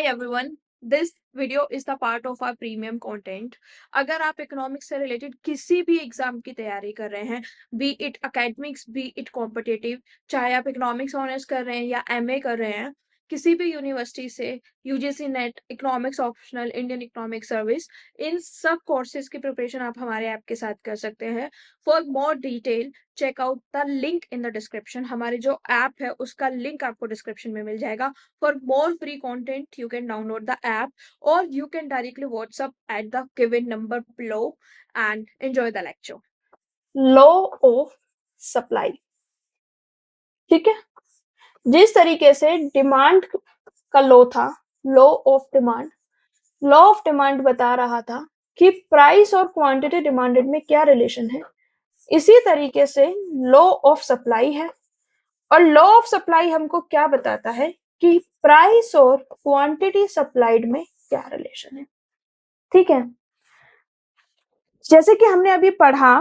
everyone, this video is the part of our premium content. अगर आप economics से related किसी भी एग्जाम की तैयारी कर रहे हैं, B it academics B it competitive, चाहे आप इकोनॉमिक्स ऑनर्स कर रहे हैं या एमए कर रहे हैं, किसी भी यूनिवर्सिटी से, UGC NET, economics optional, Indian economic service, इन सब कोर्सेज की प्रिपरेशन आप हमारे ऐप के साथ कर सकते हैं. For more detail check out the link in the description. हमारे जो ऐप है उसका लिंक आपको डिस्क्रिप्शन में मिल जाएगा. For more free content, you can download the app or you can directly WhatsApp at the given number below and enjoy the lecture. Law of supply. ठीक है, जिस तरीके से डिमांड का लॉ था, law of demand, law of demand बता रहा था कि प्राइस और क्वांटिटी डिमांडेड में क्या रिलेशन है, इसी तरीके से लॉ ऑफ सप्लाई है. और लॉ ऑफ सप्लाई हमको क्या बताता है कि प्राइस और क्वांटिटी सप्लाइड में क्या रिलेशन है. ठीक है, जैसे कि हमने अभी पढ़ा,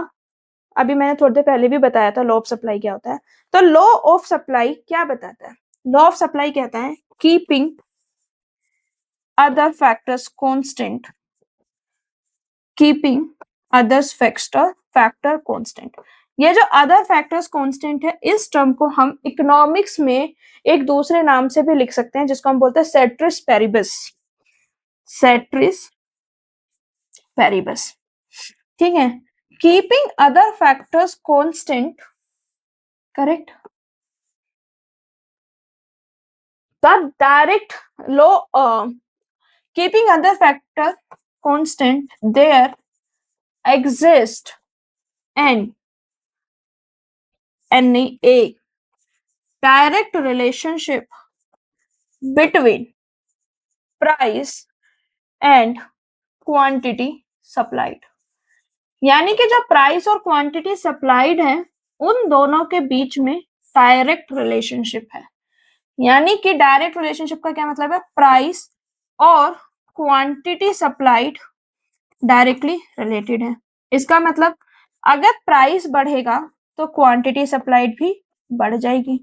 अभी मैंने थोड़ी देर पहले भी बताया था लॉ ऑफ सप्लाई क्या होता है. तो लॉ ऑफ सप्लाई क्या बताता है? लॉ ऑफ सप्लाई कहता है keeping other factors constant, keeping others factor constant. ये जो अदर फैक्टर्स कांस्टेंट है, इस टर्म को हम इकोनॉमिक्स में एक दूसरे नाम से भी लिख सकते हैं, जिसको हम बोलते हैं सेट्रिस पेरिबस. सेट्रिस पेरिबस. ठीक है, keeping other factors constant, correct. The direct law, keeping other factor constant, there exist and a direct relationship between price and quantity supplied. यानी कि जो प्राइस और क्वांटिटी सप्लाइड है, उन दोनों के बीच में डायरेक्ट रिलेशनशिप है. यानी कि डायरेक्ट रिलेशनशिप का क्या मतलब है? प्राइस और क्वांटिटी सप्लाइड डायरेक्टली रिलेटेड है. इसका मतलब अगर प्राइस बढ़ेगा तो क्वांटिटी सप्लाइड भी बढ़ जाएगी,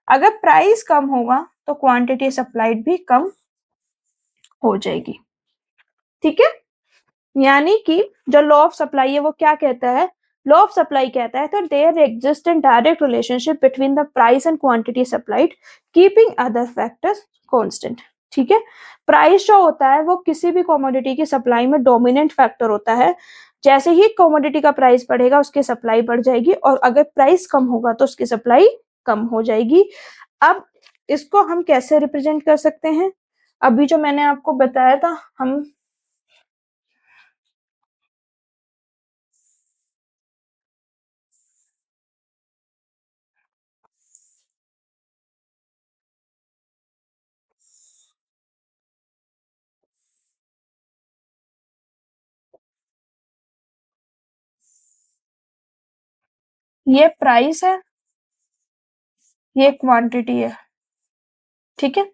अगर प्राइस कम होगा तो क्वांटिटी सप्लाइड भी कम हो जाएगी. ठीक है, यानी कि जो लॉ ऑफ सप्लाई है वो क्या कहता है? लॉ ऑफ सप्लाई कहता है that there exists a direct relationship between the price and quantity supplied, keeping other factors constant. ठीक है, प्राइस जो होता है वो किसी भी कमोडिटी की सप्लाई में डोमिनेंट फैक्टर होता है. जैसे ही कमोडिटी का प्राइस बढ़ेगा उसकी सप्लाई बढ़ जाएगी, और अगर प्राइस कम होगा तो उसकी सप्लाई कम हो जाएगी. अब इसको हम कैसे रिप्रेजेंट कर सकते हैं? अभी जो मैंने आपको बताया था, हम ये प्राइस है, ये क्वांटिटी है. ठीक है,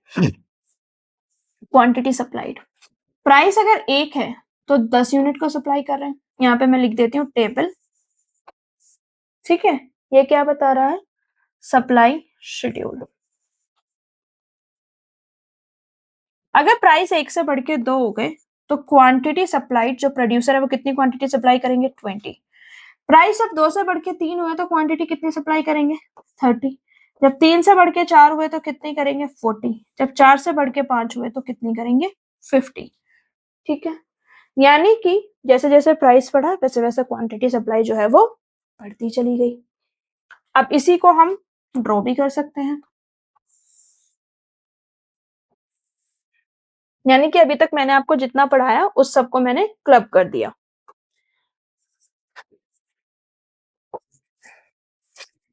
क्वांटिटी सप्लाइड. प्राइस अगर 1 है तो 10 यूनिट को सप्लाई कर रहे हैं. यहाँ पे मैं लिख देती हूँ टेबल. ठीक है, ये क्या बता रहा है? Supply schedule. अगर प्राइस 1 से बढ़ के 2 हो गए तो क्वांटिटी सप्लाइड, जो प्रोड्यूसर है वो कितनी क्वांटिटी सप्लाई करेंगे? 20. प्राइस जब 2 से बढ़ के 3 हुए तो क्वांटिटी कितनी सप्लाई करेंगे? 30. जब 3 से बढ़ के 4 हुए तो कितनी करेंगे? 40. जब 4 से बढ़ के 5 हुए तो कितनी करेंगे? 50. ठीक है, यानी कि जैसे जैसे प्राइस बढ़ा वैसे वैसे क्वांटिटी सप्लाई जो है वो बढ़ती चली गई. अब इसी को हम ड्रॉ भी कर सकते हैं. यानी कि अभी तक मैंने आपको जितना पढ़ाया उस सबको मैंने क्लब कर दिया.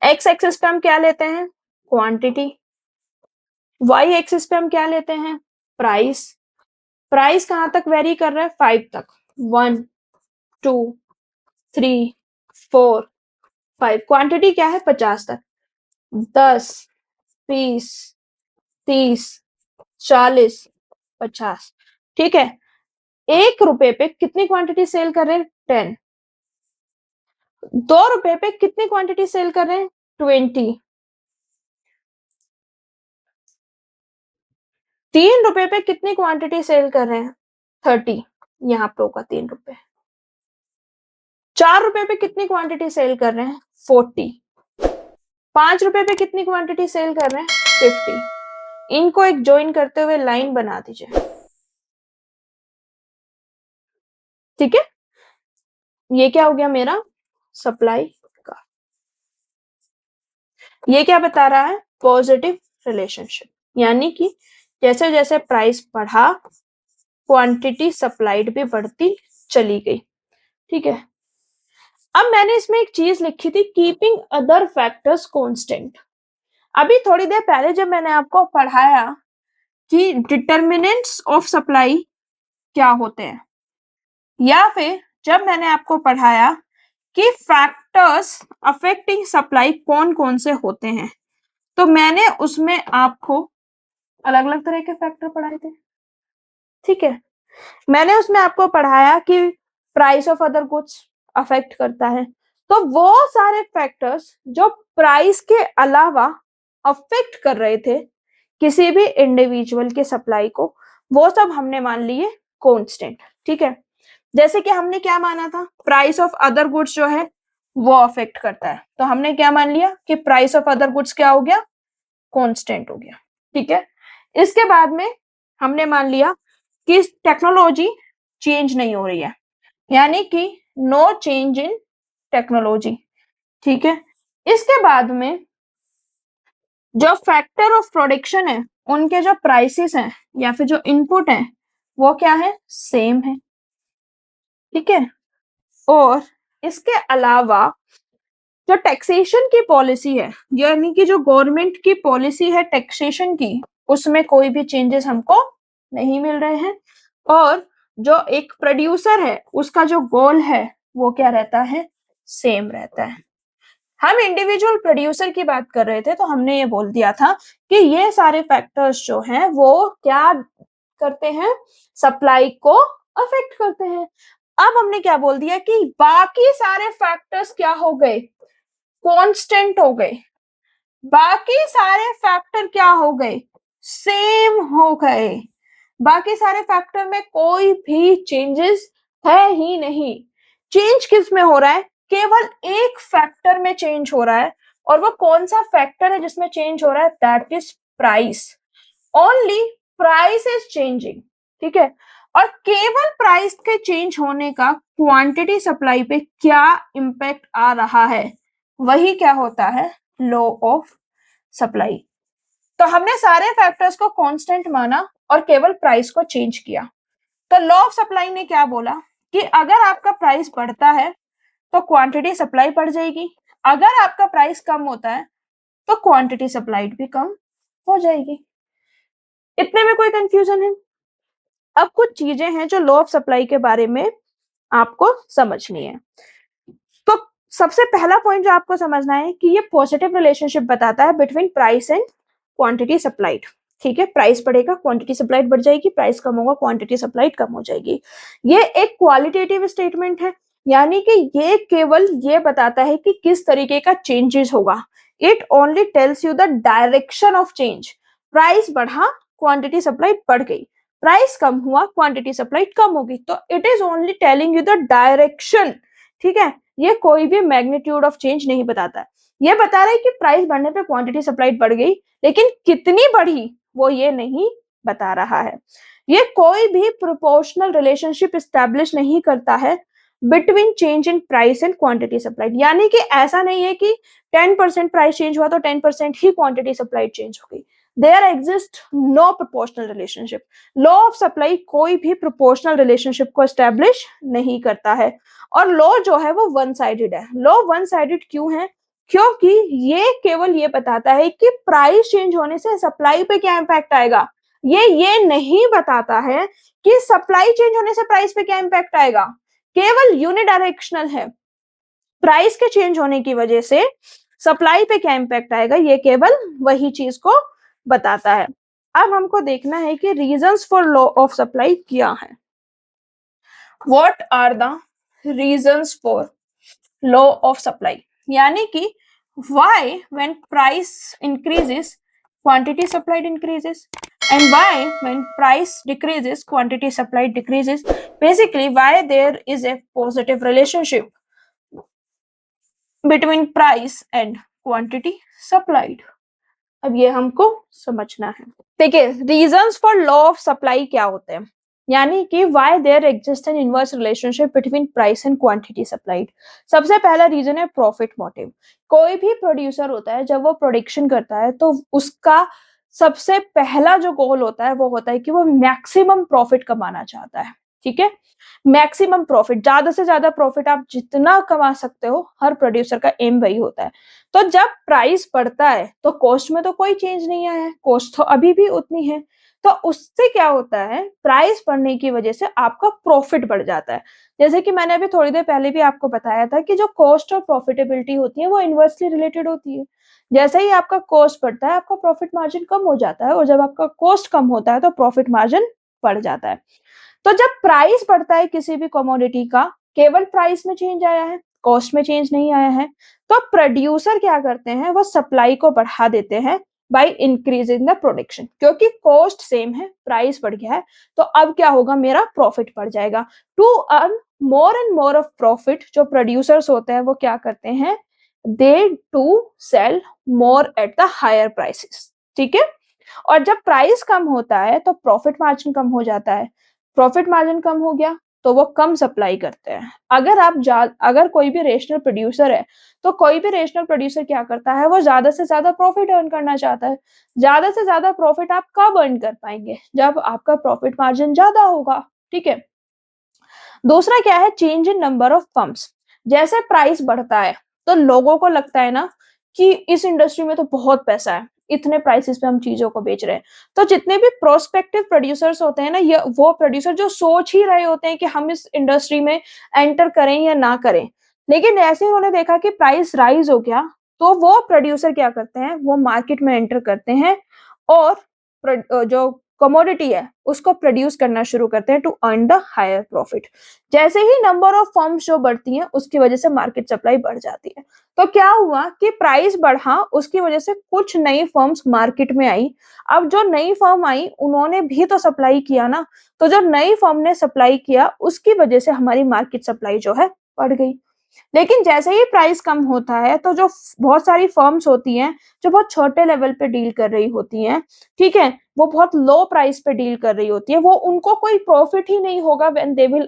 एक्स एक्सिस पे हम क्या लेते हैं? क्वांटिटी. वाई एक्सिस पे हम क्या लेते हैं? प्राइस. प्राइस कहां तक वेरी कर रहा है? 5 तक. 1 2 3 4 5. क्वांटिटी क्या है? 50 तक. 10 20 30 40 50. ठीक है, 1 रुपए पे कितनी क्वांटिटी सेल कर रहे हैं? 10. 2 रुपए पे कितनी क्वांटिटी सेल कर रहे हैं? 20. ₹3 पे कितनी क्वांटिटी सेल कर रहे हैं? 30, यहाँ पे होगा ₹3। ₹4 पे कितनी क्वांटिटी सेल कर रहे हैं? 40। ₹5 पे कितनी क्वांटिटी सेल कर रहे हैं? 50। इनको एक ज्वाइन करते हुए लाइन बना दीजिए, ठीक है। ये क्या हो गया मेरा? सप्लाई का। ये क्या बता रहा है? पॉजिटिव रिलेशनशिप, यानी कि जैसे जैसे प्राइस बढ़ा, क्वांटिटी सप्लाइड भी बढ़ती चली गई, ठीक है। अब मैंने इसमें एक चीज लिखी थी, कीपिंग अदर फैक्टर्स कांस्टेंट। अभी थोड़ी देर पहले जब मैंने आपको पढ़ाया कि डिटर्मिनेंट्स ऑफ सप्लाई क्या होते हैं, या फिर जब मैंने आपको पढ़ाया कि फैक्टर्स अफेक्टिंग सप्लाई कौन कौन से होते हैं, तो मैंने उसमें आपको अलग अलग तरह के फैक्टर पढ़ाए थे, ठीक है। मैंने उसमें आपको पढ़ाया कि price of other goods affect करता है, तो वो सारे फैक्टर्स जो प्राइस के अलावा अफेक्ट कर रहे थे किसी भी इंडिविजुअल के सप्लाई को, वो सब हमने मान लिए कांस्टेंट, ठीक है। जैसे कि हमने क्या माना था, प्राइस ऑफ अदर गुड्स जो है वो अफेक्ट करता है, तो हमने क्या मान लिया कि प्राइस ऑफ अदर गुड्स क्या हो गया? कांस्टेंट हो गया, ठीक है। इसके बाद में हमने मान लिया कि टेक्नोलॉजी चेंज नहीं हो रही है, यानी कि नो चेंज इन टेक्नोलॉजी, ठीक है। इसके बाद में जो फैक्टर ऑफ प्रोडक्शन है, उनके जो प्राइसेस हैं या फिर जो इनपुट है वो क्या है? सेम है, ठीक है। और इसके अलावा जो टैक्सेशन की पॉलिसी है, यानी कि जो गवर्नमेंट की पॉलिसी है टैक्सेशन की, उसमें कोई भी चेंजेस हमको नहीं मिल रहे हैं। और जो एक प्रोड्यूसर है उसका जो गोल है वो क्या रहता है? सेम रहता है। हम इंडिविजुअल प्रोड्यूसर की बात कर रहे थे, तो हमने ये बोल दिया था कि ये सारे फैक्टर्स जो हैं वो क्या करते हैं? सप्लाई को अफेक्ट करते हैं। अब हमने क्या बोल दिया कि बाकी सारे फैक्टर्स क्या हो गए? कांस्टेंट हो गए। बाकी सारे फैक्टर क्या हो गए? सेम हो गए। बाकी सारे फैक्टर में कोई भी चेंजेस है ही नहीं। चेंज किस में हो रहा है? केवल एक फैक्टर में चेंज हो रहा है, और वो कौन सा फैक्टर है जिसमें चेंज हो रहा है? That is price. Only price is changing, ठीक है। और केवल प्राइस के चेंज होने का क्वांटिटी सप्लाई पे क्या इंपैक्ट आ रहा है, वही क्या होता है? Law of supply. तो हमने सारे फैक्टर्स को कांस्टेंट माना और केवल प्राइस को चेंज किया। तो लॉ ऑफ सप्लाई ने क्या बोला कि अगर आपका प्राइस बढ़ता है तो क्वांटिटी सप्लाई बढ़ जाएगी, अगर आपका प्राइस कम होता है तो क्वांटिटी सप्लाइड भी कम हो जाएगी। इतने में कोई कंफ्यूजन है? अब कुछ चीजें हैं जो लॉ ऑफ सप्लाई के बारे में आपको समझनी है। तो सबसे पहला पॉइंट जो आपको समझना है कि ये पॉजिटिव रिलेशनशिप बताता है between price and quantity supplied, ठीक है। प्राइस बढ़ेगा, क्वांटिटी सप्लाइड बढ़ जाएगी, प्राइस कम होगा, क्वांटिटी सप्लाइड कम हो जाएगी। ये एक क्वालिटेटिव स्टेटमेंट है, यानी कि ये केवल ये बताता है कि किस तरीके का चेंजेस होगा। It only tells you the direction of change. Price बढ़ा, क्वांटिटी सप्लाइड बढ़ गई, प्राइस कम हुआ, क्वांटिटी सप्लाइड कम होगी, तो it is only telling you the direction, ठीक है। ये कोई भी मैग्नीट्यूड ऑफ चेंज नहीं बताता है। ये बता रहा है कि प्राइस बढ़ने पे क्वांटिटी सप्लाइड बढ़ गई, लेकिन कितनी बढ़ी वो ये नहीं बता रहा है। ये कोई भी प्रोपोर्शनल रिलेशनशिप एस्टैब्लिश नहीं करता है between change in price and quantity supplied, यानी कि ऐसा नहीं है कि 10% प्राइस चेंज हुआ तो 10% ही क्वांटिटी सप्लाइड चेंज हो गई। There exist no proportional relationship. Law of supply कोई भी प्रोपोर्शनल रिलेशनशिप को एस्टैब्लिश नहीं करता है, और लॉ जो है वो वन साइडेड है। लॉ वन साइडेड क्यों है? क्योंकि ये केवल ये बताता है कि प्राइस चेंज होने से सप्लाई पे क्या इंपैक्ट आएगा। ये नहीं बताता है कि सप्लाई चेंज होने से प्राइस पे क्या इंपैक्ट आएगा। केवल यूनिडायरेक्शनल है। प्राइस के चेंज होने की वजह से सप्लाई पे क्या इंपैक्ट आएगा, ये केवल वही चीज को बताता है। अब हमको देखना है कि reasons for law of supply क्या है। What are the reasons for law of supply, यानी कि why when price increases quantity supplied increases, And why, when price decreases, quantity supplied decreases? Basically, why there is a positive relationship between price and quantity supplied? अब ये हमको समझना है। देखिए, reasons for law of supply क्या होते हैं, यानी कि why there exist an inverse relationship between price and quantity supplied. सबसे पहला रीजन है प्रॉफिट मोटिव। कोई भी प्रोड्यूसर होता है, जब वो प्रोडक्शन करता है तो उसका सबसे पहला जो गोल होता है वो होता है कि वो मैक्सिमम प्रॉफिट कमाना चाहता है। ठीक है, मैक्सिमम प्रॉफिट, ज्यादा से ज्यादा प्रॉफिट आप जितना कमा सकते हो, हर प्रोड्यूसर का एम वही होता है। तो जब प्राइस बढ़ता है तो कॉस्ट में तो कोई चेंज नहीं आया है, कॉस्ट तो अभी भी उतनी है। तो उससे क्या होता है, प्राइस बढ़ने की वजह से आपका प्रॉफिट बढ़ जाता है। जैसे कि मैंने अभी थोड़ी देर पहले भी आपको बताया था कि जो कॉस्ट और प्रॉफिटेबिलिटी होती है वो इनवर्सली रिलेटेड होती है। जैसे ही आपका कॉस्ट बढ़ता है आपका प्रॉफिट मार्जिन कम हो जाता है, और जब आपका कॉस्ट कम होता है तो प्रॉफिट मार्जिन बढ़ जाता है। तो जब प्राइस बढ़ता है किसी भी कमोडिटी का, केवल प्राइस में चेंज आया है, कॉस्ट में चेंज नहीं आया है, तो प्रोड्यूसर क्या करते हैं, वो सप्लाई को बढ़ा देते हैं बाय इंक्रीजिंग द प्रोडक्शन। क्योंकि कॉस्ट सेम है, प्राइस बढ़ गया है, तो अब क्या होगा, मेरा प्रॉफिट बढ़ जाएगा। To earn more and more of profit, जो प्रोड्यूसर्स होते हैं वो क्या करते हैं, they to sell more at the higher prices. ठीक है, और जब प्राइस कम होता है तो प्रॉफिट मार्जिन कम हो जाता है। प्रॉफिट मार्जिन कम हो गया तो वो कम सप्लाई करते हैं। अगर कोई भी रेशनल प्रोड्यूसर है, तो कोई भी रेशनल प्रोड्यूसर क्या करता है, वो ज्यादा से ज्यादा प्रॉफिट अर्न करना चाहता है। ज्यादा से ज्यादा प्रॉफिट आप कब अर्न कर पाएंगे, जब आपका प्रॉफिट मार्जिन ज्यादा होगा। ठीक है, दूसरा क्या है, change in number of firms. जैसे प्राइस बढ़ता है तो लोगों को लगता है ना कि इस इंडस्ट्री में तो बहुत पैसा है, इतने प्राइसेस पे हम चीजों को बेच रहे हैं। तो जितने भी प्रोस्पेक्टिव प्रोड्यूसर्स होते हैं ना, ये वो प्रोड्यूसर जो सोच ही रहे होते हैं कि हम इस इंडस्ट्री में एंटर करें या ना करें, लेकिन ऐसे उन्होंने देखा कि प्राइस राइज हो गया, तो वो प्रोड्यूसर क्या करते हैं, वो मार्केट में एंटर करते हैं और जो कमोडिटी है उसको प्रोड्यूस करना शुरू करते हैं to earn the higher profit. जैसे ही नंबर ऑफ फर्म्स जो बढ़ती हैं उसकी वजह से मार्केट सप्लाई बढ़ जाती है। तो क्या हुआ कि प्राइस बढ़ा, उसकी वजह से कुछ नई फर्म्स मार्केट में आई। अब जो नई फर्म आई उन्होंने भी तो सप्लाई किया ना, तो जो नई फर्म ने सप्लाई किया उसकी वजह से हमारी मार्केट सप्लाई जो है बढ़ गई। लेकिन जैसे ही प्राइस कम होता है तो जो बहुत सारी फर्म्स होती हैं जो बहुत छोटे लेवल पे डील कर रही होती हैं, ठीक है, वो बहुत लो प्राइस पे डील कर रही होती है, वो उनको कोई प्रॉफिट ही नहीं होगा when they will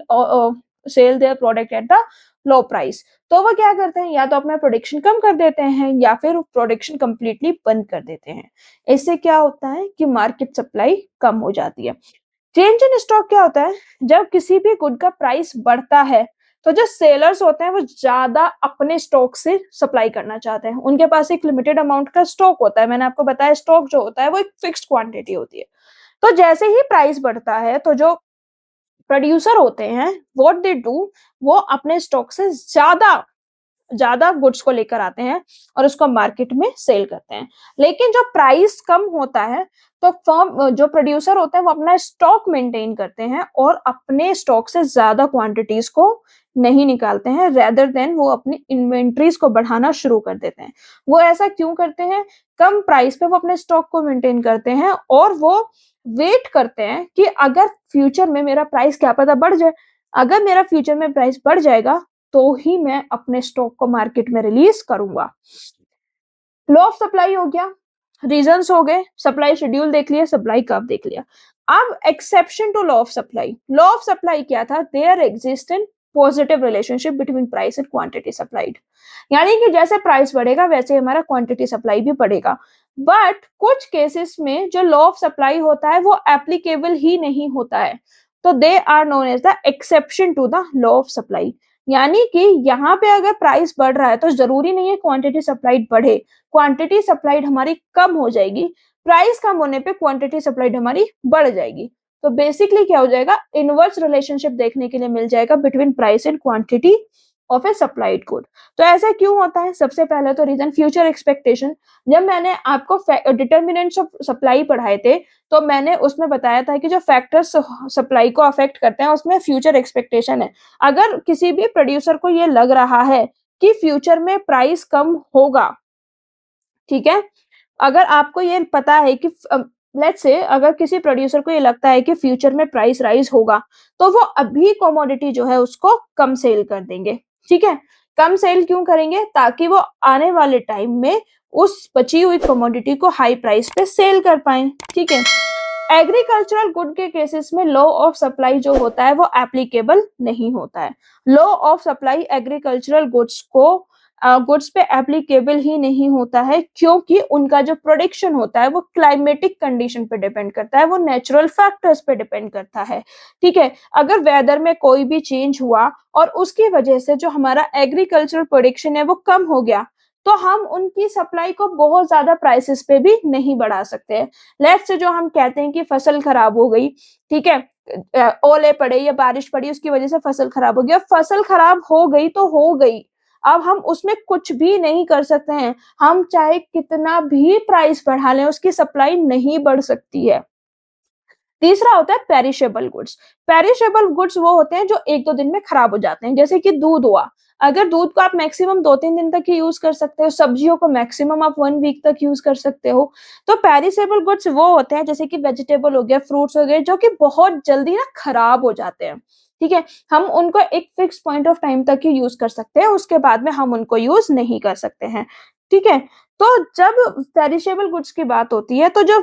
sell their product at the low price. तो वो क्या करते हैं, या तो अपना प्रोडक्शन कम कर देते हैं या फिर प्रोडक्शन कंप्लीटली बंद कर देते हैं। इससे क्या होता है कि मार्केट सप्लाई कम हो जाती है। चेंज इन स्टॉक क्या होता है, जब किसी भी गुड का प्राइस बढ़ता है तो जो सेलर्स होते हैं वो ज्यादा अपने स्टॉक से सप्लाई करना चाहते हैं। उनके पास एक लिमिटेड अमाउंट का स्टॉक होता है, मैंने आपको बताया स्टॉक जो होता है वो एक फिक्स्ड क्वांटिटी होती है। तो जैसे ही प्राइस बढ़ता है तो जो प्रोड्यूसर होते हैं व्हाट दे डू, वो अपने स्टॉक से ज्यादा ज्यादा गुड्स को लेकर आते हैं और उसको मार्केट में सेल करते हैं। लेकिन जो प्राइस कम होता है तो फर्म जो प्रोड्यूसर होते हैं वो अपना स्टॉक मेंटेन करते हैं और अपने स्टॉक से ज्यादा क्वांटिटीज को नहीं निकालते हैं, रेदर देन वो अपनी इन्वेंट्रीज को बढ़ाना शुरू कर देते हैं। वो ऐसा क्यों करते हैं, कम प्राइस पे वो अपने स्टॉक को मेंटेन करते हैं और वो वेट करते हैं कि अगर फ्यूचर में मेरा प्राइस क्या पता बढ़ जाए, अगर मेरा फ्यूचर में प्राइस बढ़ जाएगा तो ही मैं अपने स्टॉक को मार्केट में रिलीज करूंगा। लॉ ऑफ सप्लाई हो गया, रीजंस हो गए, सप्लाई शेड्यूल देख लिया, सप्लाई कर्व देख लिया। अब exception to law of supply. Law of supply क्या था, there exist an positive relationship between price and quantity supplied. यानी कि जैसे प्राइस बढ़ेगा वैसे हमारा क्वांटिटी सप्लाई भी बढ़ेगा। बट कुछ केसेस में जो लॉ ऑफ सप्लाई होता है वो एप्लीकेबल ही नहीं होता है, तो they are known as the exception to the law of supply. यानी कि यहाँ पे अगर प्राइस बढ़ रहा है तो जरूरी नहीं है क्वांटिटी सप्लाइड बढ़े, क्वांटिटी सप्लाइड हमारी कम हो जाएगी, प्राइस कम होने पे क्वांटिटी सप्लाइड हमारी बढ़ जाएगी। तो बेसिकली क्या हो जाएगा, इनवर्स रिलेशनशिप देखने के लिए मिल जाएगा between price and quantity of A supplied good. तो ऐसा क्यों होता है, सबसे पहले तो रीजन फ्यूचर एक्सपेक्टेशन। जब मैंने आपको डिटर्मिनेंट्स ऑफ सप्लाई पढ़ाए थे तो मैंने उसमें बताया था कि जो फैक्टर्स सप्लाई को अफेक्ट करते हैं उसमें फ्यूचर एक्सपेक्टेशन है। अगर किसी भी प्रोड्यूसर को ये लग रहा है कि फ्यूचर में प्राइस कम होगा, ठीक है, अगर आपको ये पता है कि लेट्स से अगर किसी प्रोड्यूसर को ये लगता है कि फ्यूचर में प्राइस राइज होगा, तो वो अभी कमोडिटी जो है उसको कम सेल कर देंगे। ठीक है, कम सेल क्यों करेंगे? ताकि वो आने वाले टाइम में उस बची हुई कमोडिटी को हाई प्राइस पे सेल कर पाए। ठीक है, एग्रीकल्चरल गुड के केसेस में लॉ ऑफ सप्लाई जो होता है वो एप्लीकेबल नहीं होता है। Law of supply agricultural goods पे एप्लीकेबल ही नहीं होता है, क्योंकि उनका जो प्रोडक्शन होता है वो क्लाइमेटिक कंडीशन पे डिपेंड करता है, वो नेचुरल फैक्टर्स पे डिपेंड करता है। ठीक है, अगर वेदर में कोई भी चेंज हुआ और उसकी वजह से जो हमारा एग्रीकल्चरल प्रोडक्शन है वो कम हो गया, तो हम उनकी सप्लाई को बहुत ज्यादा प्राइसेस पे भी नहीं बढ़ा सकते हैं। लेट्स से जो हम कहते हैं कि फसल खराब हो गई, ठीक है, ओले पड़े या बारिश पड़ी उसकी वजह से फसल खराब हो गई, फसल खराब हो गई तो हो गई, अब हम उसमें कुछ भी नहीं कर सकते हैं। हम चाहे कितना भी प्राइस बढ़ा लें उसकी सप्लाई नहीं बढ़ सकती है। तीसरा होता है पेरिशेबल गुड्स। पेरिशेबल गुड्स वो होते हैं जो एक दो दिन में खराब हो जाते हैं, जैसे कि दूध हुआ। अगर दूध को आप मैक्सिमम 2-3 दिन तक ही यूज कर सकते हो, सब्जियों को मैक्सिमम आप 1 वीक तक यूज कर सकते हो। तो पेरिशेबल गुड्स वो होते हैं जैसे कि वेजिटेबल हो गया, फ्रूट्स हो गए, जो कि बहुत जल्दी ना खराब हो जाते हैं। ठीक है, हम उनको एक फिक्स पॉइंट ऑफ टाइम तक ही यूज कर सकते हैं, उसके बाद में हम उनको यूज नहीं कर सकते हैं। ठीक है, तो जब पेरिशेबल गुड्स की बात होती है तो जो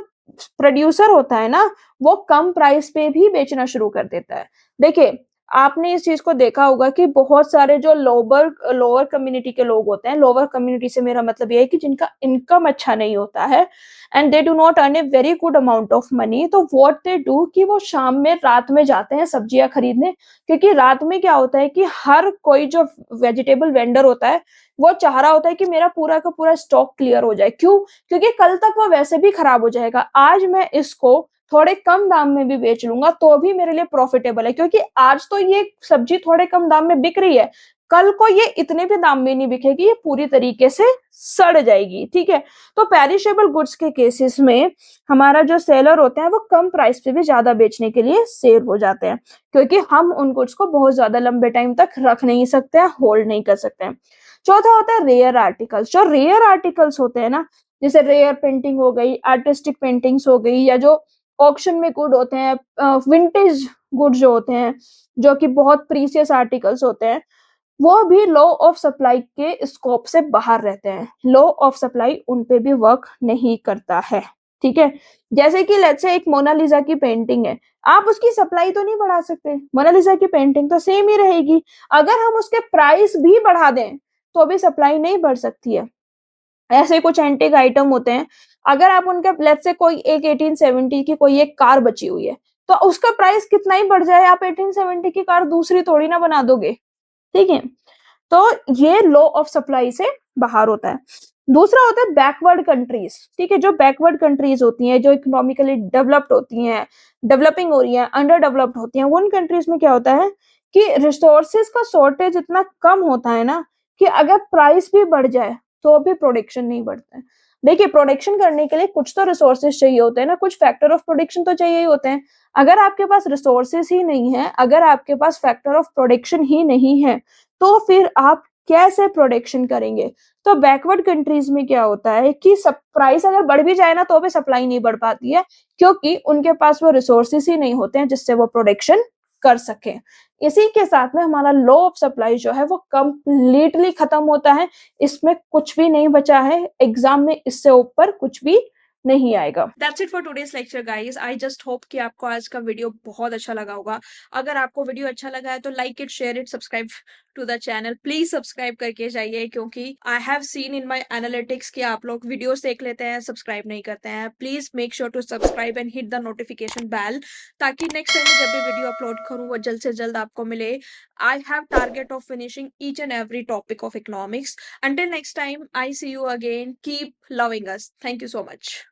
प्रोड्यूसर होता है ना, वो कम प्राइस पे भी बेचना शुरू कर देता है। देखिए, आपने इस चीज को देखा होगा कि बहुत सारे जो लोअर लोअर कम्युनिटी के लोग होते हैं, लोअर कम्युनिटी से मेरा मतलब ये है कि जिनका इनकम अच्छा नहीं होता है and they do not earn a very good amount of money, तो व्हाट दे डू कि वो शाम में रात में जाते हैं सब्जियां खरीदने, क्योंकि रात में क्या होता है कि हर कोई जो वेजिटेबल वेंडर होता है वो चाह रहा होता है कि मेरा पूरा का पूरा स्टॉक क्लियर हो जाए। क्यों? क्योंकि कल तक वो वैसे भी खराब हो जाएगा। आज मैं इसको थोड़े कम दाम में भी बेच लूंगा तो भी मेरे लिए प्रॉफिटेबल है, क्योंकि आज तो ये सब्जी थोड़े कम दाम में बिक रही है, कल को ये इतने भी दाम में नहीं बिकेगी, ये पूरी तरीके से सड़ जाएगी। ठीक है, तो पेरिशेबल गुड्स के केसेस में हमारा जो सेलर होता है वो कम प्राइस पे भी ज्यादा बेचने के लिए सेल हो जाते हैं, क्योंकि हम उन गुड्स को बहुत ज्यादा लंबे टाइम तक रख नहीं सकते हैं, होल्ड नहीं कर सकते हैं। चौथा होता है रेयर आर्टिकल्स। जो रेयर आर्टिकल्स होते हैं ना, जैसे रेयर पेंटिंग हो गई, आर्टिस्टिक पेंटिंग्स हो गई, या जो ऑक्शन में गुड होते हैं, विंटेज गुड जो होते हैं, जो कि बहुत प्रीसियस आर्टिकल्स होते हैं, वो भी लॉ ऑफ सप्लाई के स्कोप से बाहर रहते हैं। लॉ ऑफ सप्लाई उन पे भी वर्क नहीं करता है। ठीक है, जैसे कि लेट्स से एक मोनालिसा की पेंटिंग है, आप उसकी सप्लाई तो नहीं बढ़ा सकते, मोनालिसा की पेंटिंग तो सेम ही रहेगी। अगर हम उसके प्राइस भी बढ़ा दें तो भी सप्लाई नहीं बढ़ सकती है। ऐसे कुछ एंटीक आइटम होते हैं, अगर आप उनके लेट्स से कोई एक 1870 की कोई एक कार बची हुई है, तो उसका प्राइस कितना ही बढ़ जाए, आप 1870 की कार दूसरी थोड़ी ना बना दोगे। ठीक है, तो ये लॉ ऑफ सप्लाई से बाहर होता है। दूसरा होता है बैकवर्ड कंट्रीज। ठीक है, जो बैकवर्ड कंट्रीज होती हैं, जो इकोनॉमिकली डेवलप्ड होती हैं, डेवलपिंग हो रही हैं, अंडर डेवलप्ड होती हैं, उन कंट्रीज में क्या होता है कि रिसोर्सेज का शॉर्टेज इतना कम होता है ना कि अगर प्राइस भी बढ़ जाए तो भी प्रोडक्शन नहीं बढ़ता है। देखिए, प्रोडक्शन करने के लिए कुछ तो रिसोर्सेज चाहिए होते हैं ना, कुछ फैक्टर ऑफ प्रोडक्शन तो चाहिए ही होते हैं। अगर आपके पास रिसोर्सेज ही नहीं है, अगर आपके पास फैक्टर ऑफ प्रोडक्शन ही नहीं है, तो फिर आप कैसे प्रोडक्शन करेंगे? तो बैकवर्ड कंट्रीज में क्या होता है कि सब प्राइस अगर बढ़ भी जाए ना तो भी सप्लाई नहीं बढ़ पाती है, क्योंकि उनके पास वो रिसोर्सेस ही नहीं होते हैं जिससे वो प्रोडक्शन कर सके। इसी के साथ में हमारा लॉ ऑफ सप्लाई जो है वो कंप्लीटली खत्म होता है, इसमें कुछ भी नहीं बचा है, एग्जाम में इससे ऊपर कुछ भी नहीं आएगा। That's it for today's lecture guys. I just hope कि आपको आज का वीडियो बहुत अच्छा लगा होगा। अगर आपको वीडियो अच्छा लगा है तो like it, share it, subscribe to the channel. Please subscribe करके जाइए, क्योंकि I have seen in my analytics कि आप लोग वीडियोस देख लेते हैं, सब्सक्राइब नहीं करते हैं। Please make sure to subscribe and hit the notification bell, ताकि नेक्स्ट टाइम जब भी वीडियो अपलोड करूं वो जल्द से जल्द आपको मिले। I have target of finishing each and every topic of economics. Until next time, I see you again. Keep loving us. Thank you so much.